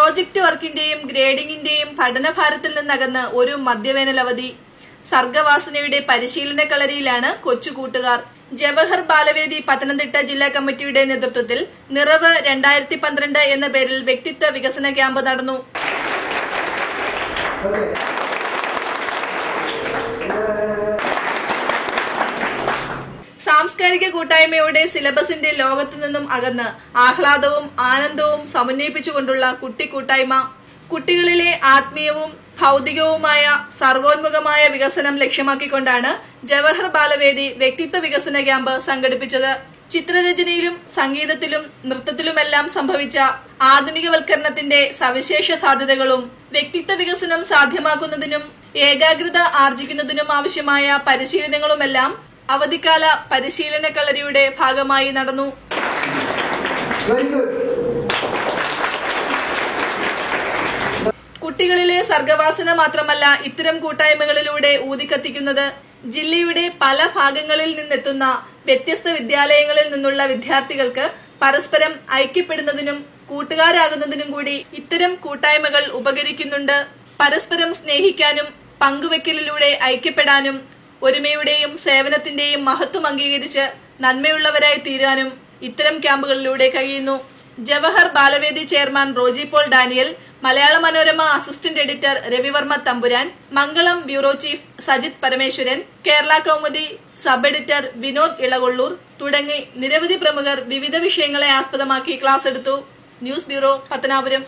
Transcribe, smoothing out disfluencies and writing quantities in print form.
Project വർക്കിന്റെയും ഗ്രേഡിംഗിന്റെയും പഠനഭാരത്തിൽ നിന്നകന്ന് ഒരു മധ്യവേനൽ അവധി. സർഗവാസനയുടെ പരിശീലന കളരിയിലാണ് കൊച്ചു കൂട്ടുകാർ. ജവഹർ ബാലവേദി പത്തനംതിട്ട ജില്ലാ കമ്മിറ്റിയുടെ നേതൃത്വത്തിൽ നിറവ് 2012 എന്ന പേരിൽ വ്യക്തിത്വ വികസന ക്യാമ്പ് നടന്നു. സാംസ്കാരിക കൂട്ടായ്മയുടെ സിലബസിന്റെ ലോകത്തു നിന്നും അകന്ന് ആഹ്ലാദവും ആനന്ദവും സമന്വയിപ്പിച്ചുകൊണ്ടുള്ള കുട്ടിക്കൂട്ടായ്മ. കുട്ടികളിലെ ആത്മീയവും ഭൗതികവുമായ സർവോന്മുഖമായ വികസനം ലക്ഷ്യമാക്കിക്കൊണ്ടാണ് ജവഹർ ബാലവേദി വ്യക്തിത്വ വികസന ക്യാമ്പ് സംഘടിപ്പിച്ചത്. ചിത്രരചനയിലും സംഗീതത്തിലും നൃത്തത്തിലുമെല്ലാം സംഭവിച്ച ആധുനികവൽക്കരണത്തിന്റെ സവിശേഷ സാധ്യതകളും വ്യക്തിത്വ വികസനം സാധ്യമാക്കുന്നതിനും ഏകാഗ്രത ആർജിക്കുന്നതിനും ആവശ്യമായ പരിശീലനങ്ങളുമെല്ലാം അവധിക്കാല പരിശീലന കളരിയുടെ ഭാഗമായി നടന്നു. കുട്ടികളിലെ സർഗവാസന മാത്രമല്ല ഇത്തരം കൂട്ടായ്മകളിലൂടെ ഊതിക്കത്തിക്കുന്നത്. ജില്ലയുടെ പല ഭാഗങ്ങളിൽ നിന്നെത്തുന്ന വ്യത്യസ്ത വിദ്യാലയങ്ങളിൽ നിന്നുള്ള വിദ്യാർത്ഥികൾക്ക് പരസ്പരം ഐക്യപ്പെടുന്നതിനും കൂട്ടുകാരാകുന്നതിനും കൂടി ഇത്തരം കൂട്ടായ്മകൾ ഉപകരിക്കുന്നുണ്ട്. പരസ്പരം സ്നേഹിക്കാനും പങ്കുവെക്കലിലൂടെ ഐക്യപ്പെടാനും ഒരുമയുടെയും സേവനത്തിന്റെയും മഹത്വം അംഗീകരിച്ച് നന്മയുള്ളവരായി തീരാനും ഇത്തരം ക്യാമ്പുകളിലൂടെ കഴിയുന്നു. Jawahar Balavedi chairman Roji Paul Daniel, Malayala Manorama assistant editor Ravivarma Thampuran, Mangalam bureau chief Sajith Parameswaran, Kerala Kaumudi sub editor Vinod Elakollur തുടങ്ങി നിരവധി പ്രമുഖർ വിവിധ വിഷയങ്ങളെ ആസ്പദമാക്കി ക്ലാസ് എടുത്തു. News bureau, Pathanapuram.